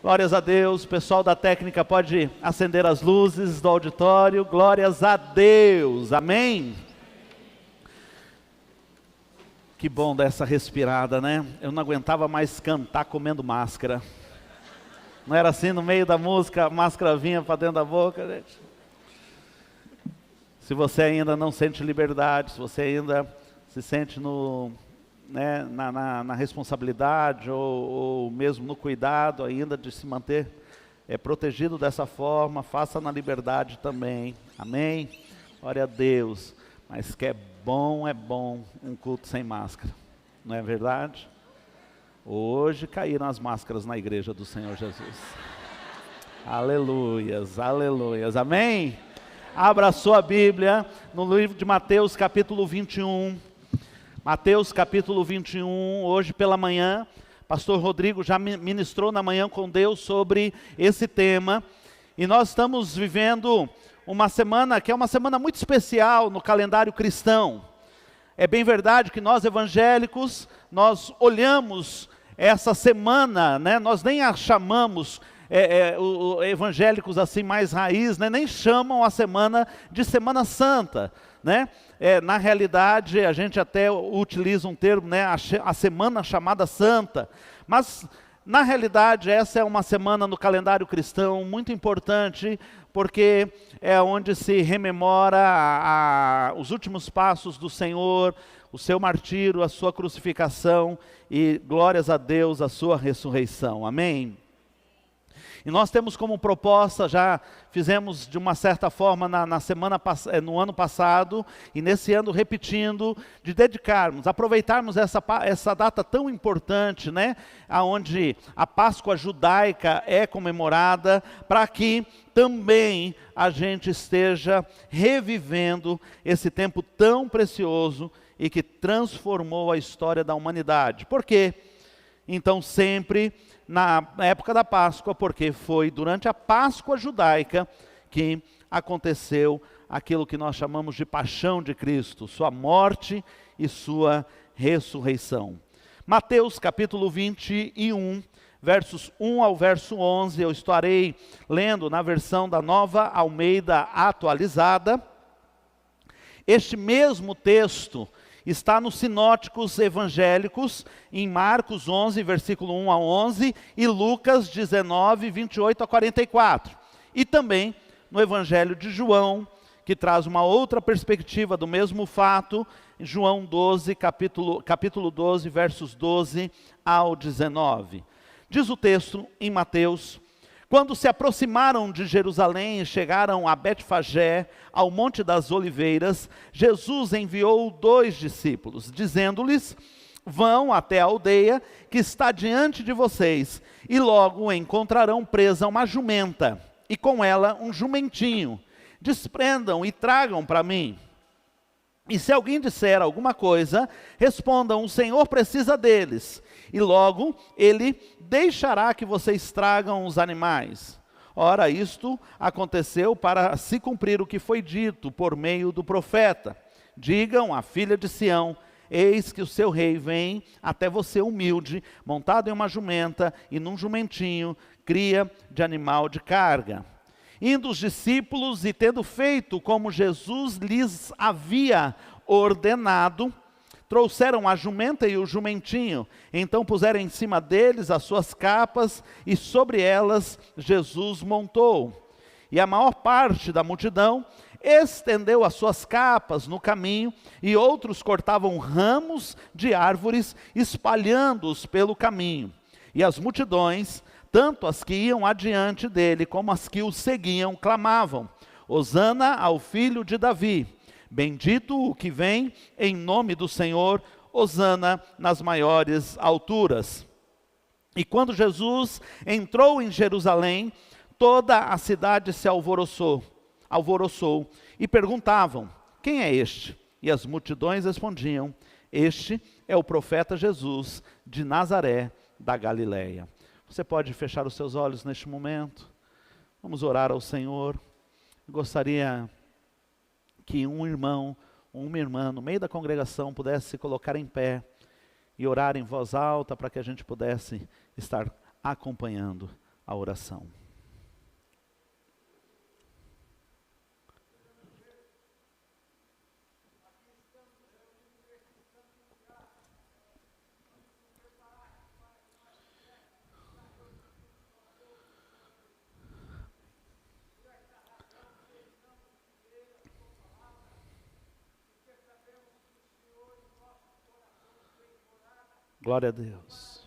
Glórias a Deus. O pessoal da técnica pode acender as luzes do auditório. Glórias a Deus. Amém? Que bom dar essa respirada, né? Eu não aguentava mais cantar comendo máscara. Não era assim, no meio da música, a máscara vinha para dentro da boca, gente. Se você ainda não sente liberdade, se você ainda se sente na responsabilidade ou mesmo no cuidado ainda de se manter protegido dessa forma, faça na liberdade também. Amém? Glória a Deus. Mas que é bom um culto sem máscara. Não é verdade? Hoje caíram as máscaras na igreja do Senhor Jesus. Aleluias, aleluias. Amém? Abra a sua Bíblia no livro de Mateus capítulo 21. Mateus capítulo 21, hoje pela manhã, pastor Rodrigo já ministrou na manhã com Deus sobre esse tema. E nós estamos vivendo uma semana que é uma semana muito especial no calendário cristão. É bem verdade que nós evangélicos, nós olhamos essa semana, né, nós nem a chamamos evangélicos assim mais raiz, né, nem chamam a semana de Semana Santa, né? Na realidade a gente até utiliza um termo, né, a semana chamada Santa, mas na realidade essa é uma semana no calendário cristão muito importante, porque é onde se rememora os últimos passos do Senhor, o seu martírio, a sua crucificação e, glórias a Deus, a sua ressurreição. Amém? E nós temos como proposta, já fizemos de uma certa forma no ano passado, e nesse ano repetindo, de dedicarmos, aproveitarmos essa data tão importante, né, onde a Páscoa judaica é comemorada, para que também a gente esteja revivendo esse tempo tão precioso e que transformou a história da humanidade. Por quê? Então sempre na época da Páscoa, porque foi durante a Páscoa judaica que aconteceu aquilo que nós chamamos de paixão de Cristo, sua morte e sua ressurreição. Mateus capítulo 21, versos 1 ao verso 11, eu estarei lendo na versão da Nova Almeida Atualizada. Este mesmo texto está nos sinóticos evangélicos, em Marcos 11, versículo 1 a 11, e Lucas 19, 28 a 44. E também no Evangelho de João, que traz uma outra perspectiva do mesmo fato, João 12, capítulo 12, versos 12 ao 19. Diz o texto em Mateus: quando se aproximaram de Jerusalém e chegaram a Betfagé, ao Monte das Oliveiras, Jesus enviou 2 discípulos, dizendo-lhes: vão até a aldeia que está diante de vocês, e logo encontrarão presa uma jumenta, e com ela um jumentinho. Desprendam e tragam para mim. E se alguém disser alguma coisa, respondam: o Senhor precisa deles, e logo ele deixará que vocês tragam os animais. Ora, isto aconteceu para se cumprir o que foi dito por meio do profeta: digam à filha de Sião, eis que o seu rei vem até você humilde, montado em uma jumenta e num jumentinho, cria de animal de carga. Indo os discípulos e tendo feito como Jesus lhes havia ordenado, trouxeram a jumenta e o jumentinho, então puseram em cima deles as suas capas, e sobre elas Jesus montou. E a maior parte da multidão estendeu as suas capas no caminho, e outros cortavam ramos de árvores, espalhando-os pelo caminho. E as multidões, tanto as que iam adiante dele, como as que o seguiam, clamavam: Hosana ao filho de Davi. Bendito o que vem em nome do Senhor, hosana nas maiores alturas. E quando Jesus entrou em Jerusalém, toda a cidade se alvoroçou, e perguntavam: quem é este? E as multidões respondiam: este é o profeta Jesus de Nazaré da Galileia. Você pode fechar os seus olhos neste momento? Vamos orar ao Senhor. Eu gostaria que um irmão ou uma irmã no meio da congregação pudesse se colocar em pé e orar em voz alta para que a gente pudesse estar acompanhando a oração. Glória a Deus.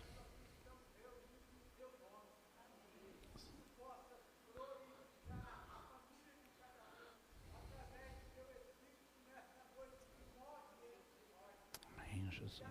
Amém, Jesus.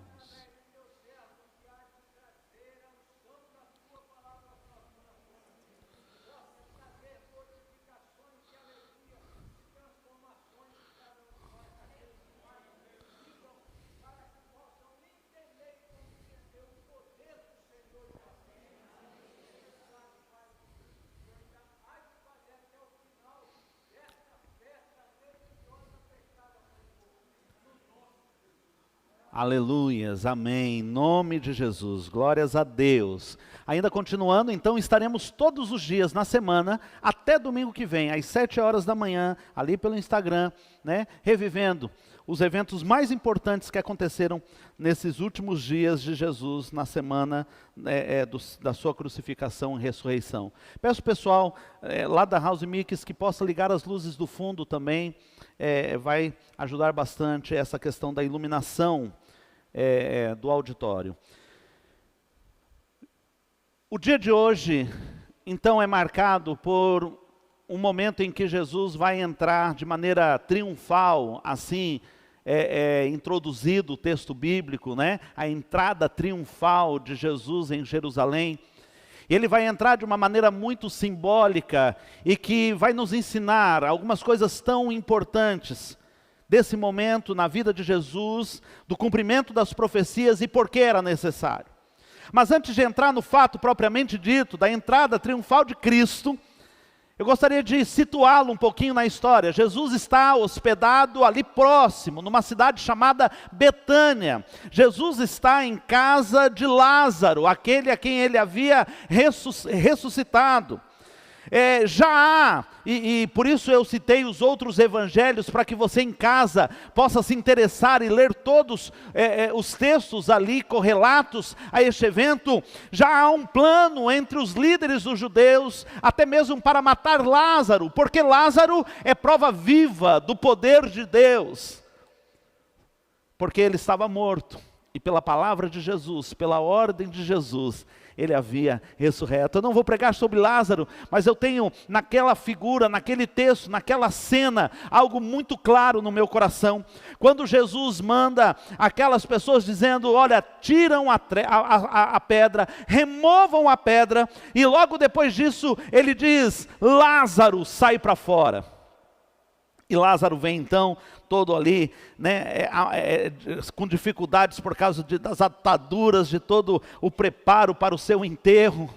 Aleluias, amém, em nome de Jesus, glórias a Deus. Ainda continuando, então estaremos todos os dias na semana, até domingo que vem, às 7 horas da manhã, ali pelo Instagram, né, revivendo os eventos mais importantes que aconteceram nesses últimos dias de Jesus, na semana da sua crucificação e ressurreição. Peço pessoal lá da House Mix que possa ligar as luzes do fundo também, vai ajudar bastante essa questão da iluminação do auditório. O dia de hoje, então, é marcado por um momento em que Jesus vai entrar de maneira triunfal, assim, introduzido o texto bíblico, né? A entrada triunfal de Jesus em Jerusalém. Ele vai entrar de uma maneira muito simbólica e que vai nos ensinar algumas coisas tão importantes desse momento na vida de Jesus, do cumprimento das profecias e por que era necessário. Mas antes de entrar no fato propriamente dito, da entrada triunfal de Cristo, eu gostaria de situá-lo um pouquinho na história. Jesus está hospedado ali próximo, numa cidade chamada Betânia. Jesus está em casa de Lázaro, aquele a quem ele havia ressuscitado. Já há, e por isso eu citei os outros evangelhos, para que você em casa possa se interessar e ler todos os textos ali correlatos a este evento. Já há um plano entre os líderes dos judeus, até mesmo para matar Lázaro, porque Lázaro é prova viva do poder de Deus, porque ele estava morto, e pela palavra de Jesus, pela ordem de Jesus, ele havia ressurreto. Eu não vou pregar sobre Lázaro, mas eu tenho naquela figura, naquele texto, naquela cena, algo muito claro no meu coração. Quando Jesus manda aquelas pessoas dizendo, olha, tiram a pedra, removam a pedra, e logo depois disso ele diz, Lázaro, sai para fora. E Lázaro vem então, todo ali, né, com dificuldades por causa das ataduras, de todo o preparo para o seu enterro.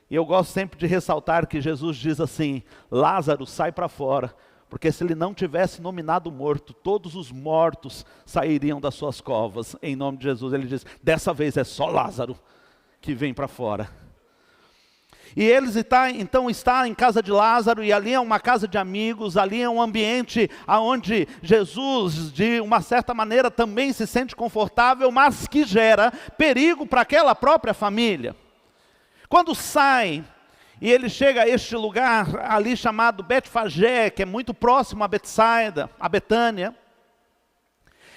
E eu gosto sempre de ressaltar que Jesus diz assim, Lázaro, sai para fora, porque se ele não tivesse nominado morto, todos os mortos sairiam das suas covas, em nome de Jesus. Ele diz, dessa vez é só Lázaro que vem para fora. E eles então está em casa de Lázaro, e ali é uma casa de amigos, ali é um ambiente onde Jesus, de uma certa maneira, também se sente confortável, mas que gera perigo para aquela própria família. Quando sai, e ele chega a este lugar ali chamado Betfagé, que é muito próximo a Betsaida, a Betânia,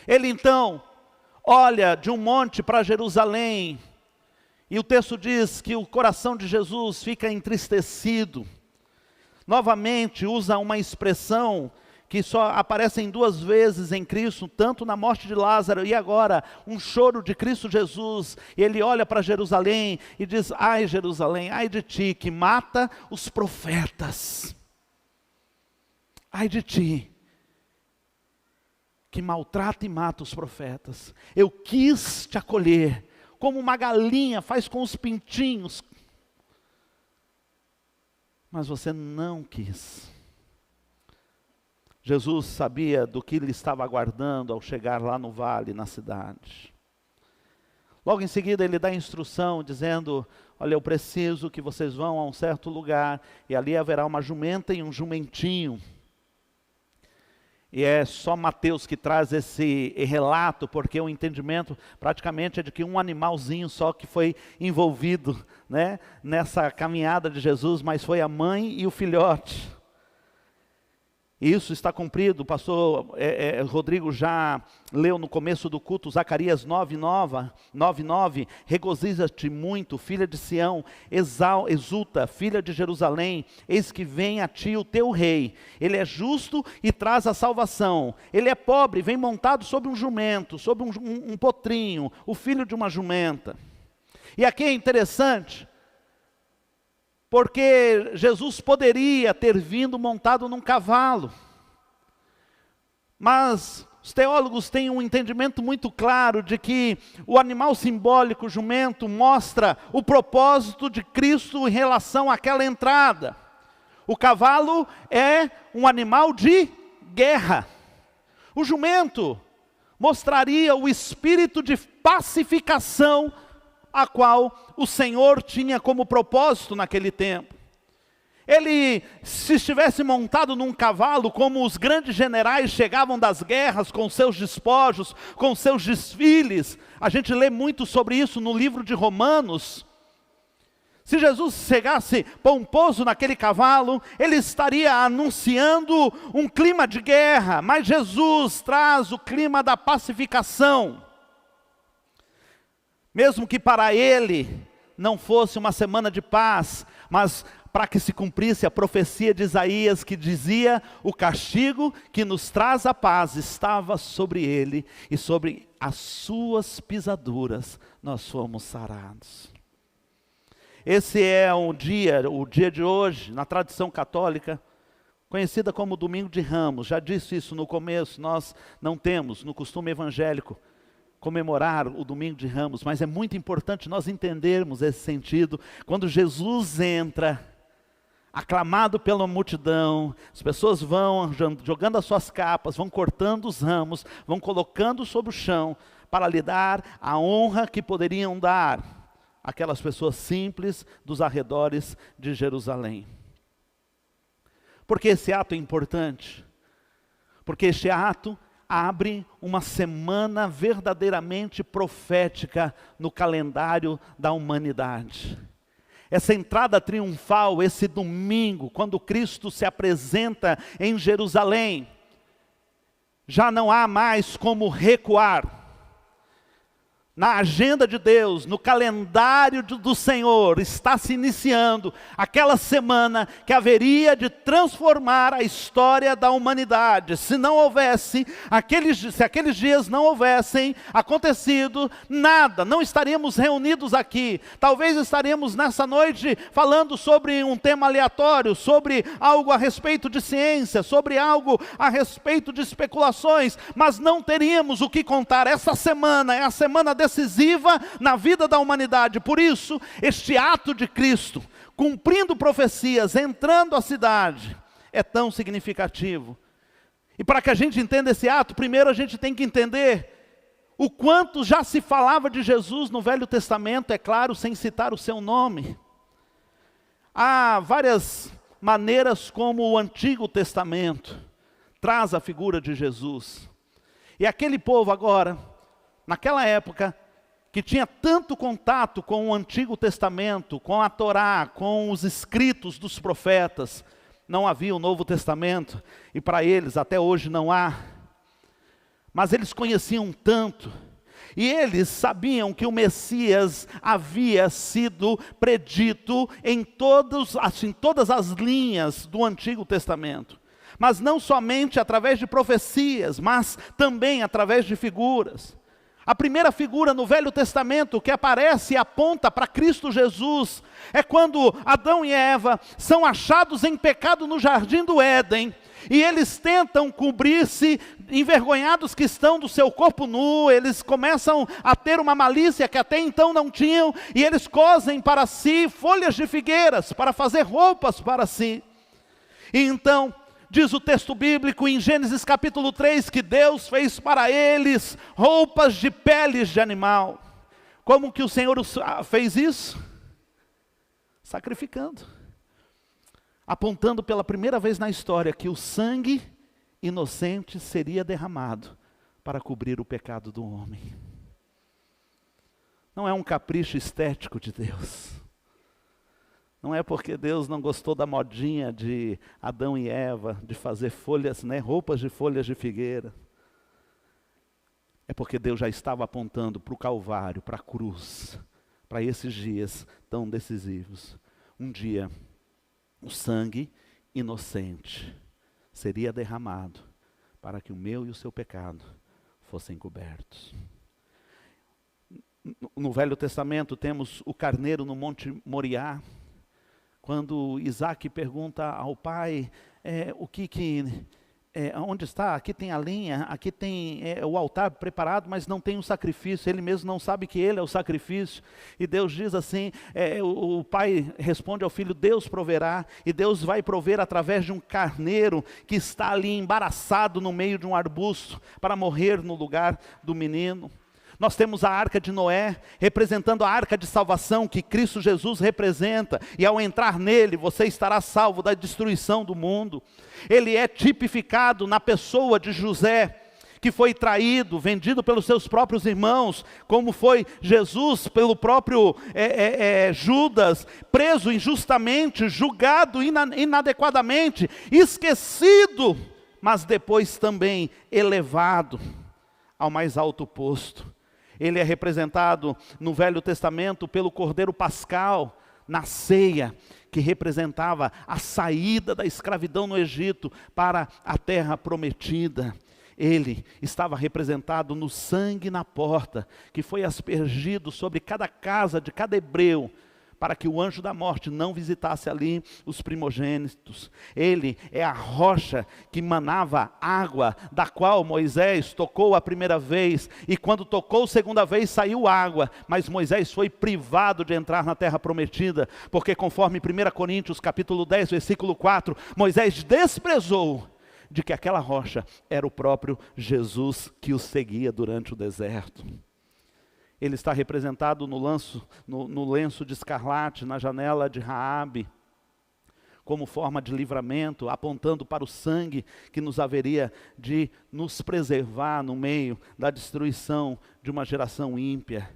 ele então olha de um monte para Jerusalém, e o texto diz que o coração de Jesus fica entristecido. Novamente usa uma expressão que só aparece em 2 vezes em Cristo, tanto na morte de Lázaro e agora um choro de Cristo Jesus. E ele olha para Jerusalém e diz, ai Jerusalém, ai de ti que mata os profetas. Ai de ti que maltrata e mata os profetas. Eu quis te acolher, como uma galinha faz com os pintinhos, mas você não quis. Jesus sabia do que lhe estava aguardando ao chegar lá no vale, na cidade. Logo em seguida ele dá a instrução dizendo: olha, eu preciso que vocês vão a um certo lugar, e ali haverá uma jumenta e um jumentinho. E é só Mateus que traz esse relato, porque o entendimento praticamente é de que um animalzinho só que foi envolvido, né, nessa caminhada de Jesus, mas foi a mãe e o filhote. Isso está cumprido. O pastor Rodrigo já leu no começo do culto Zacarias 9:9, regozija-te muito, filha de Sião, exulta, filha de Jerusalém, eis que vem a ti o teu rei, ele é justo e traz a salvação, ele é pobre, vem montado sobre um jumento, sobre um potrinho, o filho de uma jumenta. E aqui é interessante, porque Jesus poderia ter vindo montado num cavalo, mas os teólogos têm um entendimento muito claro de que o animal simbólico, o jumento, mostra o propósito de Cristo em relação àquela entrada. O cavalo é um animal de guerra. O jumento mostraria o espírito de pacificação a qual o Senhor tinha como propósito naquele tempo. Ele, se estivesse montado num cavalo, como os grandes generais chegavam das guerras com seus despojos, com seus desfiles, a gente lê muito sobre isso no livro de Romanos. Se Jesus chegasse pomposo naquele cavalo, ele estaria anunciando um clima de guerra, mas Jesus traz o clima da pacificação. Mesmo que para ele não fosse uma semana de paz, mas para que se cumprisse a profecia de Isaías que dizia: o castigo que nos traz a paz estava sobre ele, e sobre as suas pisaduras nós fomos sarados. Esse é o dia de hoje, na tradição católica, conhecida como Domingo de Ramos. Já disse isso no começo, nós não temos no costume evangélico comemorar o Domingo de Ramos, mas é muito importante nós entendermos esse sentido. Quando Jesus entra, aclamado pela multidão, as pessoas vão jogando as suas capas, vão cortando os ramos, vão colocando sobre o chão, para lhe dar a honra que poderiam dar aquelas pessoas simples dos arredores de Jerusalém. Por que esse ato é importante? Porque este ato abre uma semana verdadeiramente profética no calendário da humanidade. Essa entrada triunfal, esse domingo, quando Cristo se apresenta em Jerusalém, já não há mais como recuar. Na agenda de Deus, no calendário do Senhor, está se iniciando aquela semana que haveria de transformar a história da humanidade. Se não houvesse, se aqueles dias não houvessem acontecido nada, não estaríamos reunidos aqui. Talvez estaríamos nessa noite falando sobre um tema aleatório, sobre algo a respeito de ciência, sobre algo a respeito de especulações, mas não teríamos o que contar. Essa semana é a semana decisiva na vida da humanidade. Por isso, este ato de Cristo, cumprindo profecias, entrando à cidade, é tão significativo. E para que a gente entenda esse ato, primeiro a gente tem que entender o quanto já se falava de Jesus no Velho Testamento, é claro, sem citar o seu nome. Há várias maneiras como o Antigo Testamento traz a figura de Jesus. E aquele povo agora, naquela época, que tinha tanto contato com o Antigo Testamento, com a Torá, com os escritos dos profetas, não havia o Novo Testamento, e para eles até hoje não há, mas eles conheciam tanto, e eles sabiam que o Messias havia sido predito em todas as linhas do Antigo Testamento, mas não somente através de profecias, mas também através de figuras. A primeira figura no Velho Testamento que aparece e aponta para Cristo Jesus é quando Adão e Eva são achados em pecado no jardim do Éden, e eles tentam cobrir-se, envergonhados que estão do seu corpo nu, eles começam a ter uma malícia que até então não tinham, e eles cosem para si folhas de figueiras para fazer roupas para si. E então diz o texto bíblico em Gênesis capítulo 3, que Deus fez para eles roupas de peles de animal. Como que o Senhor fez isso? Sacrificando. Apontando pela primeira vez na história que o sangue inocente seria derramado para cobrir o pecado do homem. Não é um capricho estético de Deus. Não é porque Deus não gostou da modinha de Adão e Eva, de fazer folhas, roupas de folhas de figueira. É porque Deus já estava apontando para o Calvário, para a cruz, para esses dias tão decisivos. Um dia, o sangue inocente seria derramado para que o meu e o seu pecado fossem cobertos. No Velho Testamento temos o carneiro no Monte Moriá, quando Isaac pergunta ao pai, onde está? Aqui tem a lenha, aqui tem o altar preparado, mas não tem o sacrifício. Ele mesmo não sabe que ele é o sacrifício. E Deus diz assim, o pai responde ao filho, Deus proverá. E Deus vai prover através de um carneiro que está ali embaraçado no meio de um arbusto, para morrer no lugar do menino. Nós temos a arca de Noé, representando a arca de salvação que Cristo Jesus representa. E ao entrar nele, você estará salvo da destruição do mundo. Ele é tipificado na pessoa de José, que foi traído, vendido pelos seus próprios irmãos, como foi Jesus pelo próprio Judas, preso injustamente, julgado inadequadamente, esquecido, mas depois também elevado ao mais alto posto. Ele é representado no Velho Testamento pelo Cordeiro Pascal, na ceia, que representava a saída da escravidão no Egito para a terra prometida. Ele estava representado no sangue na porta, que foi aspergido sobre cada casa de cada hebreu, para que o anjo da morte não visitasse ali os primogênitos. Ele é a rocha que manava água, da qual Moisés tocou a primeira vez, e quando tocou a segunda vez saiu água, mas Moisés foi privado de entrar na terra prometida, porque conforme 1 Coríntios capítulo 10, versículo 4, Moisés desprezou de que aquela rocha era o próprio Jesus que o seguia durante o deserto. Ele está representado no lenço de escarlate, na janela de Raabe, como forma de livramento, apontando para o sangue que nos haveria de nos preservar no meio da destruição de uma geração ímpia.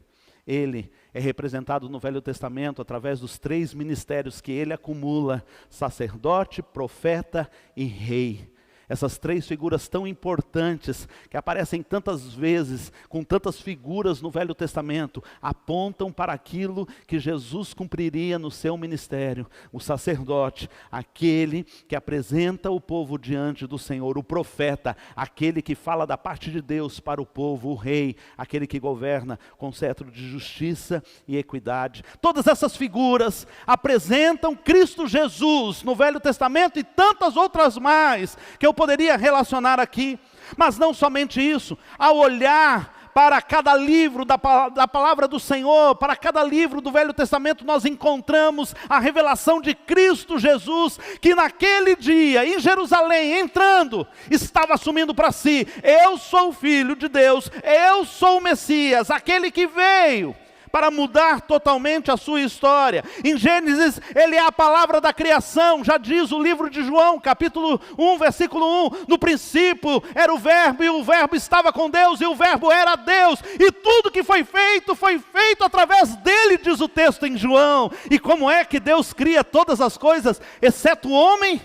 Ele é representado no Velho Testamento através dos 3 ministérios que ele acumula: sacerdote, profeta e rei. Essas 3 figuras tão importantes, que aparecem tantas vezes, com tantas figuras no Velho Testamento, apontam para aquilo que Jesus cumpriria no seu ministério. O sacerdote, aquele que apresenta o povo diante do Senhor. O profeta, aquele que fala da parte de Deus para o povo. O rei, aquele que governa com cetro de justiça e equidade. Todas essas figuras apresentam Cristo Jesus no Velho Testamento e tantas outras mais, que eu poderia relacionar aqui. Mas não somente isso, ao olhar para cada livro da palavra do Senhor, para cada livro do Velho Testamento, nós encontramos a revelação de Cristo Jesus, que naquele dia, em Jerusalém, entrando, estava assumindo para si: eu sou o Filho de Deus, eu sou o Messias, aquele que veio para mudar totalmente a sua história. Em Gênesis, ele é a palavra da criação. Já diz o livro de João, capítulo 1, versículo 1, no princípio era o verbo, e o verbo estava com Deus, e o verbo era Deus, e tudo que foi feito através dele, diz o texto em João. E como é que Deus cria todas as coisas, exceto o homem?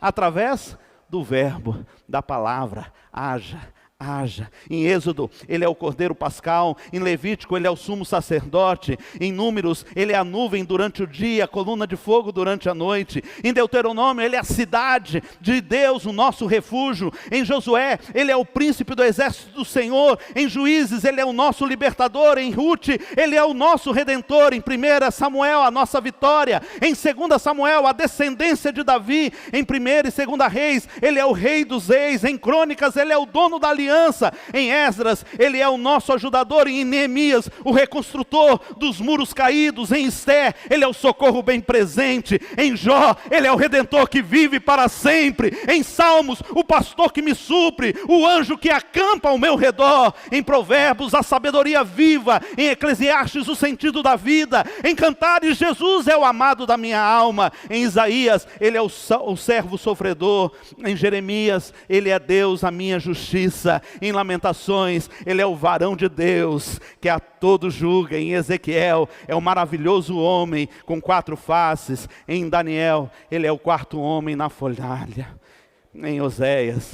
Através do verbo, da palavra, haja. Em Êxodo, ele é o Cordeiro Pascal. Em Levítico, ele é o sumo sacerdote. Em Números, ele é a nuvem durante o dia, a coluna de fogo durante a noite. Em Deuteronômio, ele é a cidade de Deus, o nosso refúgio. Em Josué, ele é o príncipe do exército do Senhor. Em Juízes, ele é o nosso libertador. Em Rute, ele é o nosso redentor. Em 1 Samuel, a nossa vitória. Em 2 Samuel, a descendência de Davi. Em 1 e 2 Reis, ele é o rei dos reis. Em Crônicas, ele é o dono da aliança. aliança. Em Esdras, ele é o nosso ajudador. Em Neemias, o reconstrutor dos muros caídos. Em Esté, ele é o socorro bem presente. Em Jó, ele é o redentor que vive para sempre. Em Salmos, o pastor que me supre, o anjo que acampa ao meu redor. Em Provérbios, a sabedoria viva. Em Eclesiastes, o sentido da vida. Em Cantares, Jesus é o amado da minha alma. Em Isaías, ele é o servo sofredor. Em Jeremias, ele é Deus, a minha justiça. Em Lamentações, ele é o varão de Deus, que a todos julga. Em Ezequiel, é o maravilhoso homem com 4 faces. Em Daniel, ele é o 4º homem na fornalha. Em Oséias,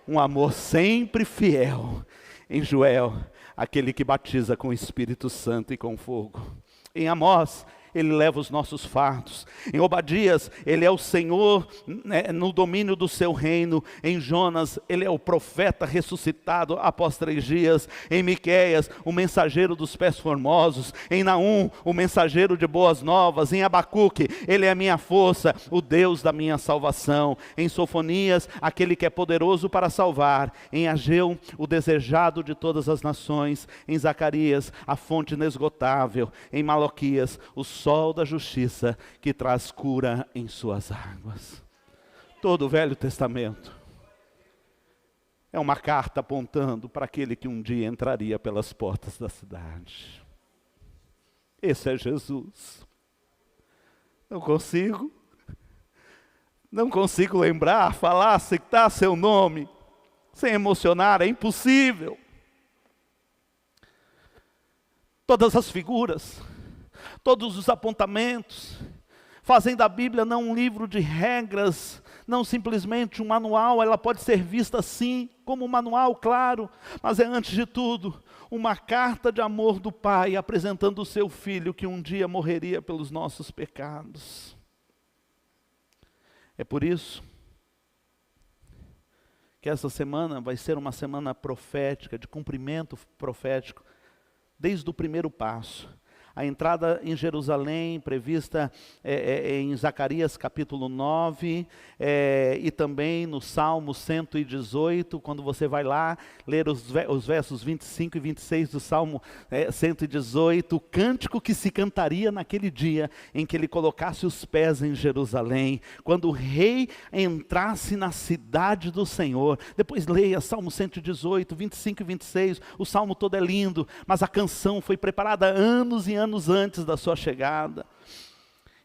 um amor sempre fiel. Em Joel, aquele que batiza com o Espírito Santo e com fogo. Em Amós, ele leva os nossos fardos. Em Obadias, ele é o Senhor, né, no domínio do seu reino. Em Jonas, ele é o profeta ressuscitado após 3 dias. Em Miqueias, o mensageiro dos pés formosos. Em Naum, o mensageiro de boas novas. Em Abacuque, ele é a minha força, o Deus da minha salvação. Em Sofonias, aquele que é poderoso para salvar. Em Ageu, o desejado de todas as nações. Em Zacarias, a fonte inesgotável. Em Malaquias, o sol da justiça que traz cura em suas águas. Todo o Velho Testamento é uma carta apontando para aquele que um dia entraria pelas portas da cidade. Esse é Jesus. Não consigo lembrar, falar, citar seu nome, sem emocionar, é impossível. Todas as figuras, todos os apontamentos, fazem da Bíblia não um livro de regras, não simplesmente um manual. Ela pode ser vista assim, como um manual, claro, mas é antes de tudo, uma carta de amor do Pai, apresentando o seu Filho, que um dia morreria pelos nossos pecados. É por isso que essa semana vai ser uma semana profética, de cumprimento profético, desde o primeiro passo. A entrada em Jerusalém, prevista em Zacarias capítulo 9, e também no Salmo 118, quando você vai lá ler os versos 25 e 26 do Salmo 118, o cântico que se cantaria naquele dia em que ele colocasse os pés em Jerusalém, quando o rei entrasse na cidade do Senhor. Depois leia Salmo 118, 25 e 26, o salmo todo é lindo, mas a canção foi preparada anos e anos antes da sua chegada.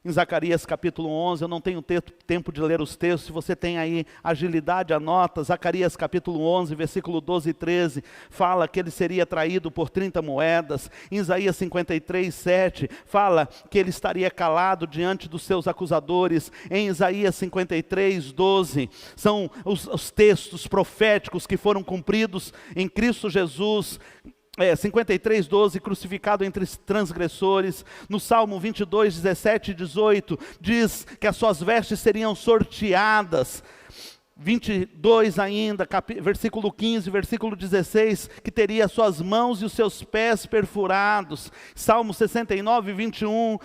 Em Zacarias capítulo 11, eu não tenho tempo de ler os textos, se você tem aí agilidade, anota. Zacarias capítulo 11, versículo 12 e 13, fala que ele seria traído por 30 moedas. Em Isaías 53, 7, fala que ele estaria calado diante dos seus acusadores. Em Isaías 53, 12, são os textos proféticos que foram cumpridos em Cristo Jesus. 53, 12, crucificado entre transgressores. No Salmo 22, 17 e 18, diz que as suas vestes seriam sorteadas. 22 ainda, versículo 15, versículo 16, que teria suas mãos e os seus pés perfurados. Salmo 69, 21,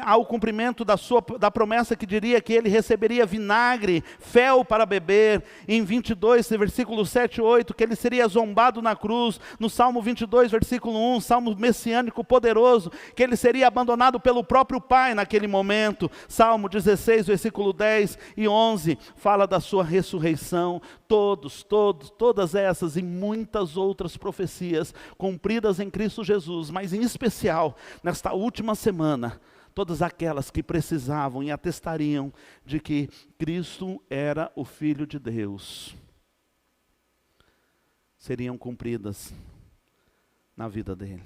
ao cumprimento da promessa que diria que ele receberia vinagre, fel para beber. Em 22, versículo 7 e 8, que ele seria zombado na cruz. No Salmo 22, versículo 1, Salmo messiânico poderoso, que ele seria abandonado pelo próprio Pai naquele momento. Salmo 16, versículo 10 e 11, fala da sua ressurreição. Todas essas e muitas outras profecias cumpridas em Cristo Jesus, mas em especial nesta última semana, todas aquelas que precisavam e atestariam de que Cristo era o Filho de Deus, seriam cumpridas na vida dele.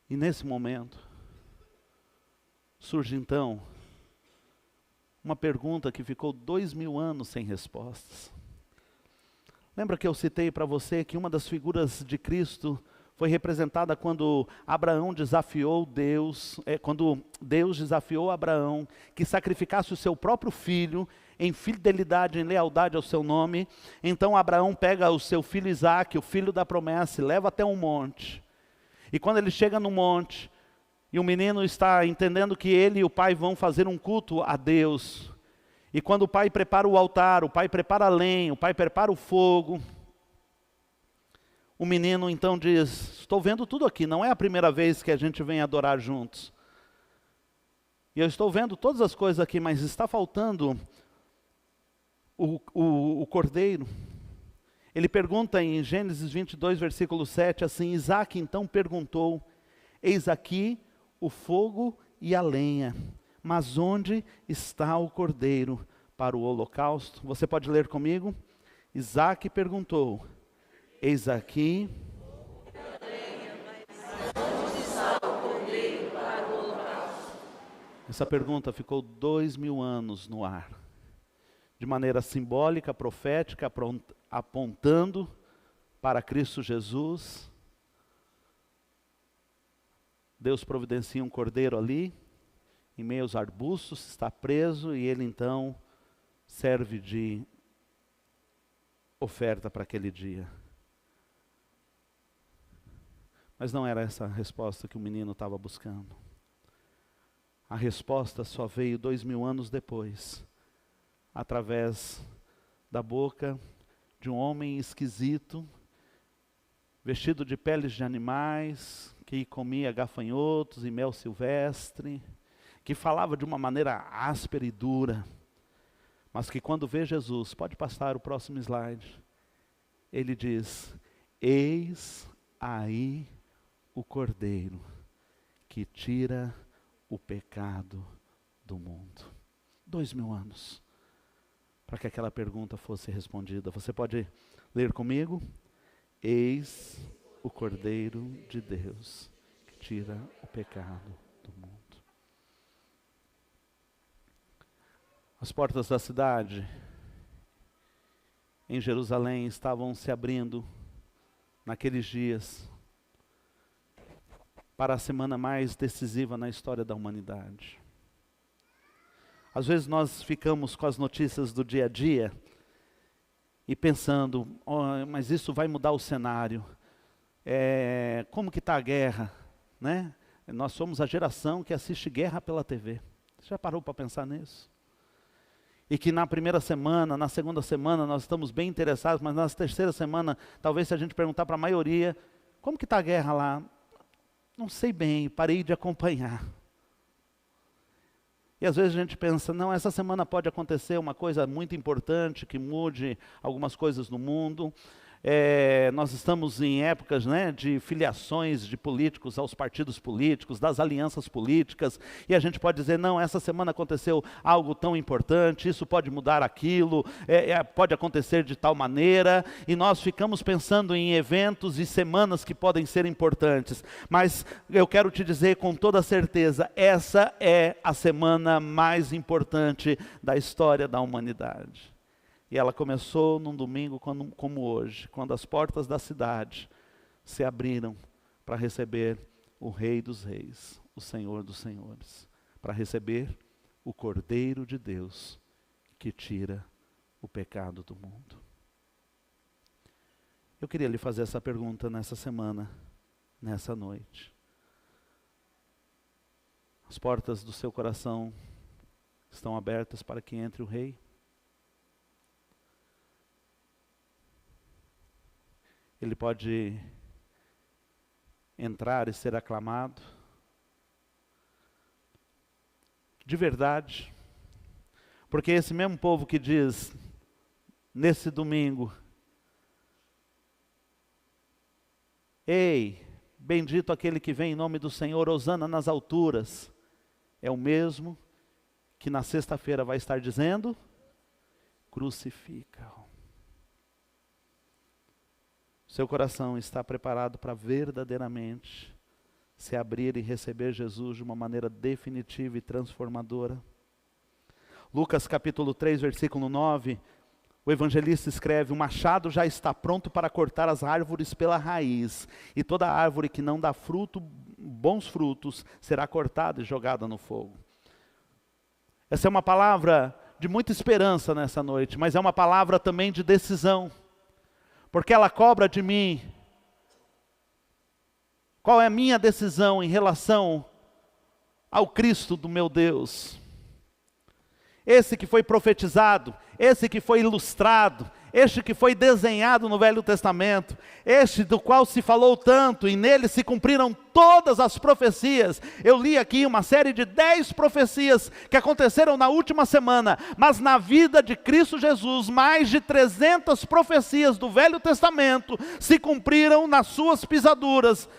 E nesse momento surge então uma pergunta que ficou 2000 anos sem respostas. Lembra que eu citei para você que uma das figuras de Cristo foi representada quando Abraão desafiou Deus, quando Deus desafiou Abraão que sacrificasse o seu próprio filho em fidelidade, em lealdade ao seu nome. Então Abraão pega o seu filho Isaque, o filho da promessa, e leva até um monte. E quando ele chega no monte, e o menino está entendendo que ele e o pai vão fazer um culto a Deus, E quando o pai prepara o altar, o pai prepara a lenha, o pai prepara o fogo, o menino então diz: estou vendo tudo aqui, não é a primeira vez que a gente vem adorar juntos. E eu estou vendo todas as coisas aqui, mas está faltando o cordeiro. Ele pergunta em Gênesis 22, versículo 7, assim: Isaque então perguntou: eis aqui o fogo e a lenha, mas onde está o cordeiro para o holocausto? Você pode ler comigo? Isaque perguntou: eis aqui. Essa pergunta ficou 2000 anos no ar, de maneira simbólica, profética, apontando para Cristo Jesus. Deus providencia um cordeiro ali, em meio aos arbustos, está preso, e ele então serve de oferta para aquele dia. Mas não era essa a resposta que o menino estava buscando. A resposta só veio 2000 anos depois, através da boca de um homem esquisito, vestido de peles de animais, que comia gafanhotos e mel silvestre, que falava de uma maneira áspera e dura, mas que quando vê Jesus, pode passar o próximo slide, ele diz: eis aí o Cordeiro que tira o pecado do mundo. 2000 anos para que aquela pergunta fosse respondida. Você pode ler comigo? Eis o Cordeiro de Deus que tira o pecado do mundo. As portas da cidade em Jerusalém estavam se abrindo naqueles dias para a semana mais decisiva na história da humanidade. Às vezes nós ficamos com as notícias do dia a dia e pensando: oh, mas isso vai mudar o cenário. Como que está a guerra? Né? Nós somos a geração que assiste guerra pela TV. Você já parou para pensar nisso? E que na primeira semana, na segunda semana nós estamos bem interessados, mas na terceira semana, talvez se a gente perguntar para a maioria: como que está a guerra lá? Não sei bem, parei de acompanhar. E às vezes a gente pensa: não, essa semana pode acontecer uma coisa muito importante que mude algumas coisas no mundo. Nós estamos em épocas, né, de filiações de políticos aos partidos políticos, das alianças políticas, e a gente pode dizer: não, essa semana aconteceu algo tão importante, isso pode mudar aquilo, pode acontecer de tal maneira, e nós ficamos pensando em eventos e semanas que podem ser importantes, mas eu quero te dizer com toda certeza, essa é a semana mais importante da história da humanidade. E ela começou num domingo como hoje, quando as portas da cidade se abriram para receber o Rei dos Reis, o Senhor dos Senhores, para receber o Cordeiro de Deus que tira o pecado do mundo. Eu queria lhe fazer essa pergunta nessa semana, nessa noite. As portas do seu coração estão abertas para que entre o Rei? Ele pode entrar e ser aclamado? De verdade? Porque esse mesmo povo que diz, nesse domingo: ei, bendito aquele que vem em nome do Senhor, hosana nas alturas, é o mesmo que na sexta-feira vai estar dizendo: crucifica-o. Seu coração está preparado para verdadeiramente se abrir e receber Jesus de uma maneira definitiva e transformadora? Lucas capítulo 3, versículo 9, o evangelista escreve: o machado já está pronto para cortar as árvores pela raiz, e toda árvore que não dá fruto, bons frutos, será cortada e jogada no fogo. Essa é uma palavra de muita esperança nessa noite, mas é uma palavra também de decisão. Porque ela cobra de mim qual é a minha decisão em relação ao Cristo do meu Deus. esse que foi profetizado, esse que foi ilustrado, este que foi desenhado no Velho Testamento, este do qual se falou tanto, e nele se cumpriram todas as profecias. Eu li aqui uma série de 10 profecias que aconteceram na última semana, mas na vida de Cristo Jesus, mais de 300 profecias do Velho Testamento se cumpriram nas suas pisaduras.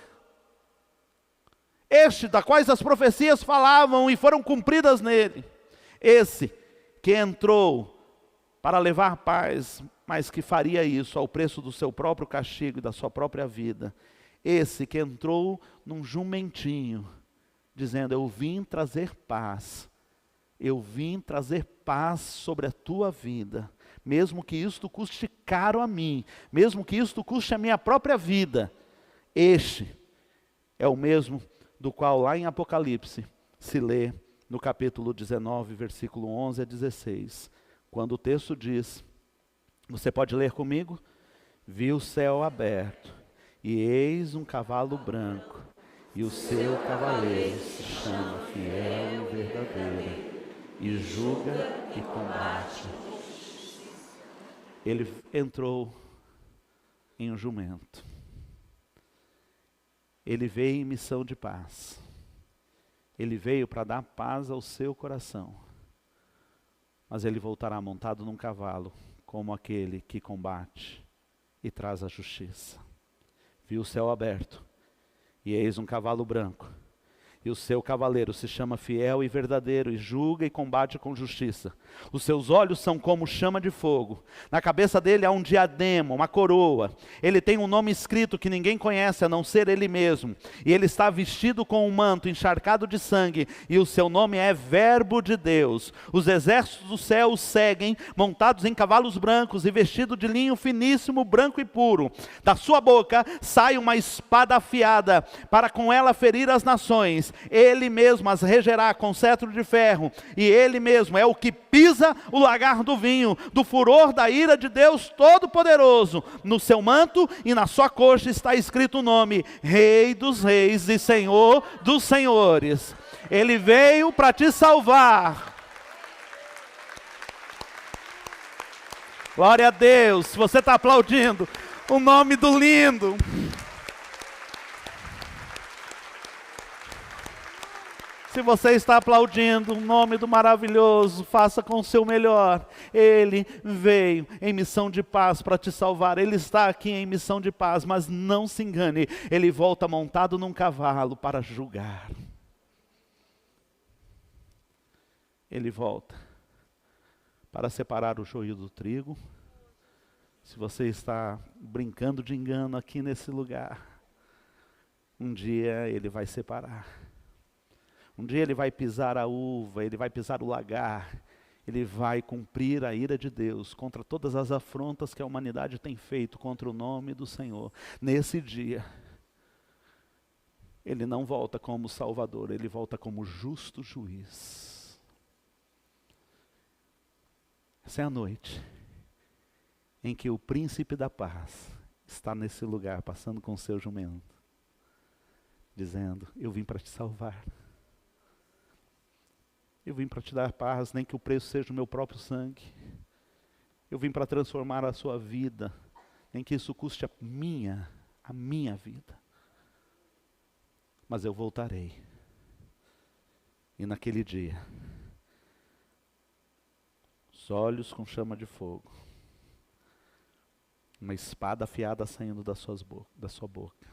Este, da quais as profecias falavam e foram cumpridas nele. Esse que entrou para levar paz, mas que faria isso ao preço do seu próprio castigo e da sua própria vida. Esse que entrou num jumentinho, dizendo: eu vim trazer paz. Eu vim trazer paz sobre a tua vida. Mesmo que isto custe caro a mim, mesmo que isto custe a minha própria vida. Este é o mesmo do qual lá em Apocalipse se lê no capítulo 19, versículo 11 a 16, quando o texto diz, você pode ler comigo? Vi o céu aberto, e eis um cavalo branco, e o seu cavaleiro se chama Fiel e Verdadeiro, e julga e combate. Ele entrou em um jumento. Ele veio em missão de paz. Ele veio para dar paz ao seu coração. Mas ele voltará montado num cavalo, como aquele que combate e traz a justiça. Viu o céu aberto, e eis um cavalo branco, e o seu cavaleiro se chama Fiel e Verdadeiro, e julga e combate com justiça. Os seus olhos são como chama de fogo, na cabeça dele há um diadema, uma coroa. Ele tem um nome escrito que ninguém conhece a não ser ele mesmo, e ele está vestido com um manto encharcado de sangue, e o seu nome é Verbo de Deus. Os exércitos do céu o seguem, montados em cavalos brancos e vestidos de linho finíssimo, branco e puro. Da sua boca sai uma espada afiada, para com ela ferir as nações. Ele mesmo as regerá com cetro de ferro, e ele mesmo é o que pisa o lagar do vinho, do furor da ira de Deus Todo-Poderoso. No seu manto e na sua coxa está escrito o nome, Rei dos Reis e Senhor dos Senhores. Ele veio para te salvar. Glória a Deus. Se você está aplaudindo o nome do lindo, se você está aplaudindo o nome do maravilhoso, faça com o seu melhor. Ele veio em missão de paz para te salvar. Ele está aqui em missão de paz, mas não se engane, ele volta montado num cavalo para julgar. Ele volta para separar o joio do trigo. Se você está brincando de engano aqui nesse lugar, um dia ele vai separar. Um dia ele vai pisar a uva, ele vai pisar o lagar, ele vai cumprir a ira de Deus contra todas as afrontas que a humanidade tem feito contra o nome do Senhor. Nesse dia, ele não volta como Salvador, ele volta como justo juiz. Essa é a noite em que o príncipe da paz está nesse lugar, passando com o seu jumento, dizendo: eu vim para te salvar. Eu vim para te dar paz, nem que o preço seja o meu próprio sangue. Eu vim para transformar a sua vida, nem que isso custe a minha vida. Mas eu voltarei. E naquele dia, os olhos com chama de fogo, uma espada afiada saindo da sua boca,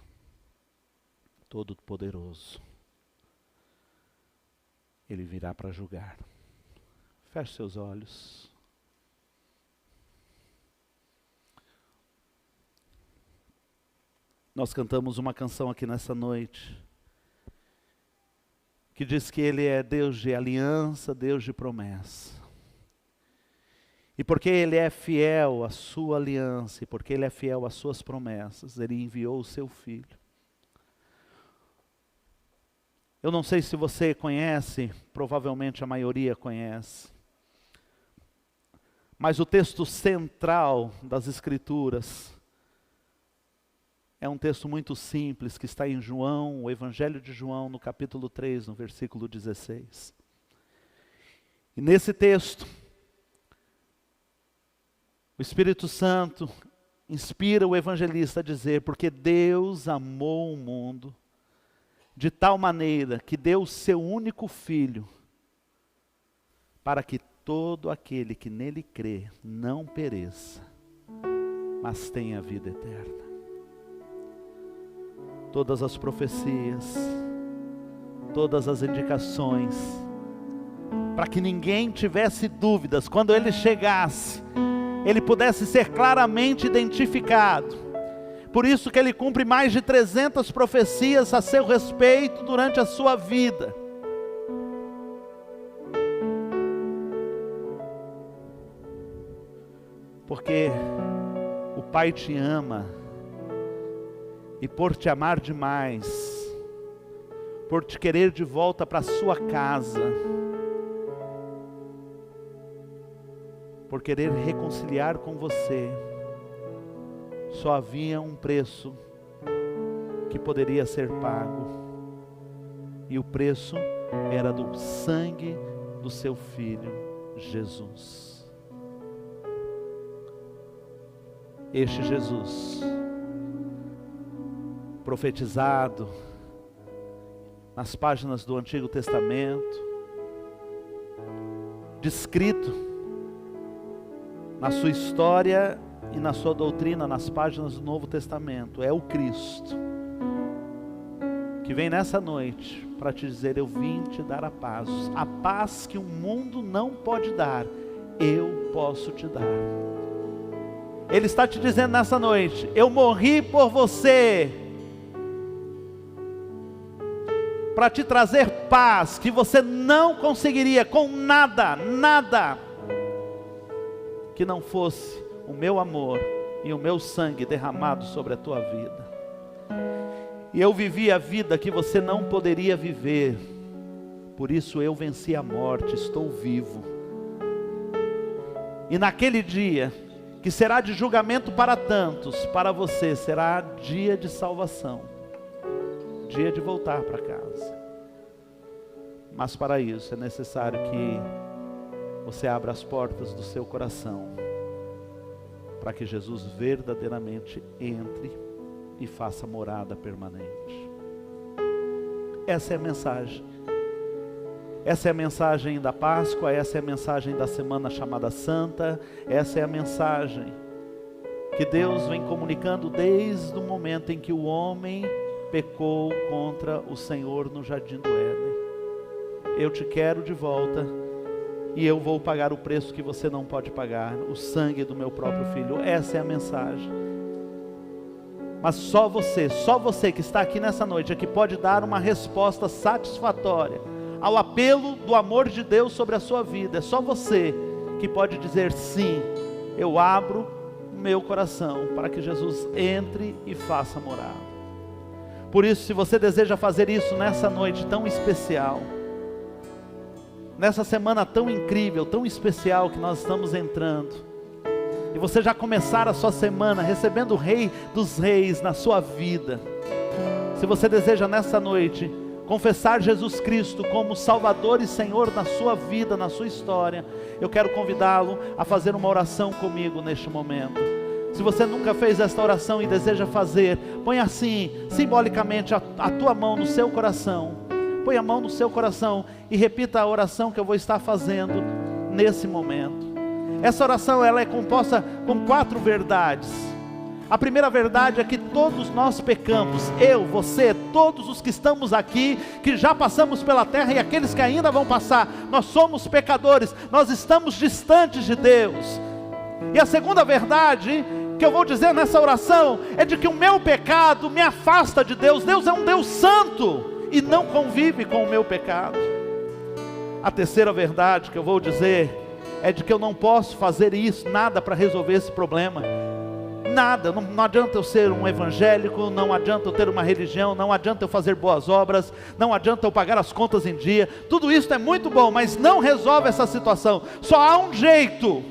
Todo-Poderoso, ele virá para julgar. Feche seus olhos. Nós cantamos uma canção aqui nessa noite, que diz que Ele é Deus de aliança, Deus de promessa. E porque Ele é fiel à sua aliança, e porque Ele é fiel às suas promessas, Ele enviou o seu Filho. Eu não sei se você conhece, provavelmente a maioria conhece, mas o texto central das Escrituras é um texto muito simples, que está em João, o Evangelho de João, no capítulo 3, no versículo 16. E nesse texto, o Espírito Santo inspira o evangelista a dizer: porque Deus amou o mundo de tal maneira que deu o seu único Filho, para que todo aquele que nele crê não pereça, mas tenha vida eterna. Todas as profecias, todas as indicações, para que ninguém tivesse dúvidas, quando ele chegasse, ele pudesse ser claramente identificado. Por isso que ele cumpre mais de 300 profecias a seu respeito durante a sua vida. Porque o Pai te ama, e por te amar demais, por te querer de volta para a sua casa, por querer reconciliar com você, só havia um preço que poderia ser pago, e o preço era do sangue do seu Filho Jesus. Este Jesus, profetizado nas páginas do Antigo Testamento, descrito na sua história e na sua doutrina nas páginas do Novo Testamento, é o Cristo, que vem nessa noite para te dizer: eu vim te dar a paz que o mundo não pode dar, eu posso te dar. Ele está te dizendo nessa noite: eu morri por você, para te trazer paz que você não conseguiria com nada que não fosse o meu amor e o meu sangue derramado sobre a tua vida. E eu vivi a vida que você não poderia viver, por isso eu venci a morte, estou vivo. E naquele dia, que será de julgamento para tantos, para você será dia de salvação, dia de voltar para casa. Mas para isso é necessário que você abra as portas do seu coração, para que Jesus verdadeiramente entre e faça morada permanente. Essa é a mensagem. Essa é a mensagem da Páscoa, essa é a mensagem da semana chamada Santa, essa é a mensagem que Deus vem comunicando desde o momento em que o homem pecou contra o Senhor no Jardim do Éden. Eu te quero de volta, e eu vou pagar o preço que você não pode pagar, o sangue do meu próprio Filho. Essa é a mensagem. Mas só você que está aqui nessa noite é que pode dar uma resposta satisfatória ao apelo do amor de Deus sobre a sua vida. É só você que pode dizer: sim, eu abro o meu coração para que Jesus entre e faça morada. Por isso, se você deseja fazer isso nessa noite tão especial, nessa semana tão incrível, tão especial que nós estamos entrando, e você já começar a sua semana recebendo o Rei dos Reis na sua vida, se você deseja nessa noite confessar Jesus Cristo como Salvador e Senhor na sua vida, na sua história, eu quero convidá-lo a fazer uma oração comigo neste momento. Se você nunca fez esta oração e deseja fazer, põe assim, simbolicamente, a tua mão no seu coração. Põe a mão no seu coração e repita a oração que eu vou estar fazendo nesse momento. Essa oração ela é composta com 4 verdades. A primeira verdade é que todos nós pecamos, eu, você, todos os que estamos aqui, que já passamos pela terra e aqueles que ainda vão passar, nós somos pecadores, nós estamos distantes de Deus. E a segunda verdade que eu vou dizer nessa oração é de que o meu pecado me afasta de Deus. Deus é um Deus santo e não convive com o meu pecado. A terceira verdade que eu vou dizer é de que eu não posso fazer isso, nada para resolver esse problema. Nada, não adianta eu ser um evangélico, não adianta eu ter uma religião, não adianta eu fazer boas obras, não adianta eu pagar as contas em dia. Tudo isso é muito bom, mas não resolve essa situação. Só há um jeito,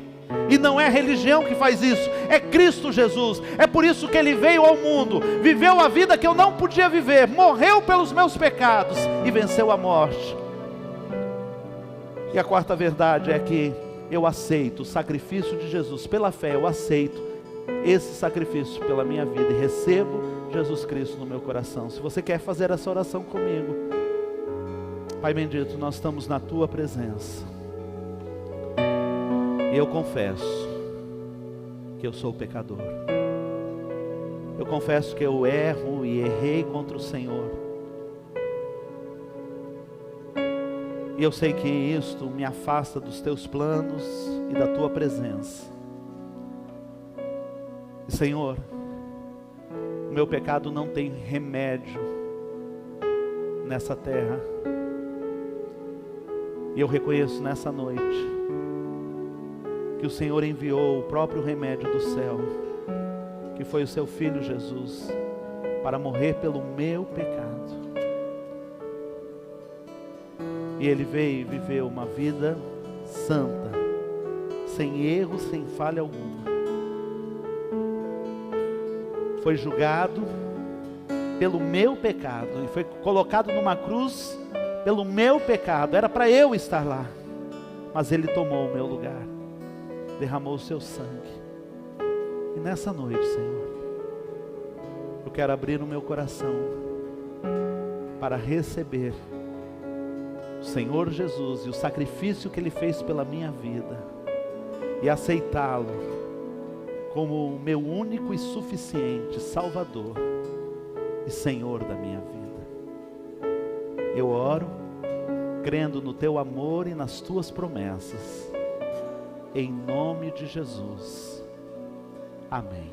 e não é religião que faz isso, é Cristo Jesus. É por isso que Ele veio ao mundo, viveu a vida que eu não podia viver, morreu pelos meus pecados e venceu a morte. E a quarta verdade é que eu aceito o sacrifício de Jesus. Pela fé eu aceito esse sacrifício pela minha vida e recebo Jesus Cristo no meu coração. Se você quer fazer essa oração comigo, Pai bendito, nós estamos na Tua presença. E eu confesso que eu sou pecador. Eu confesso que eu erro e errei contra o Senhor. E eu sei que isto me afasta dos Teus planos e da Tua presença. E Senhor, o meu pecado não tem remédio nessa terra. E eu reconheço nessa noite que o Senhor enviou o próprio remédio do céu, que foi o Seu Filho Jesus, para morrer pelo meu pecado. E Ele veio e viveu uma vida santa, sem erro, sem falha alguma. Foi julgado pelo meu pecado e foi colocado numa cruz pelo meu pecado. Era para eu estar lá, mas Ele tomou o meu lugar, derramou o Seu sangue. E nessa noite, Senhor, eu quero abrir o meu coração para receber o Senhor Jesus e o sacrifício que Ele fez pela minha vida e aceitá-lo como o meu único e suficiente Salvador e Senhor da minha vida. Eu oro crendo no Teu amor e nas Tuas promessas, em nome de Jesus. Amém.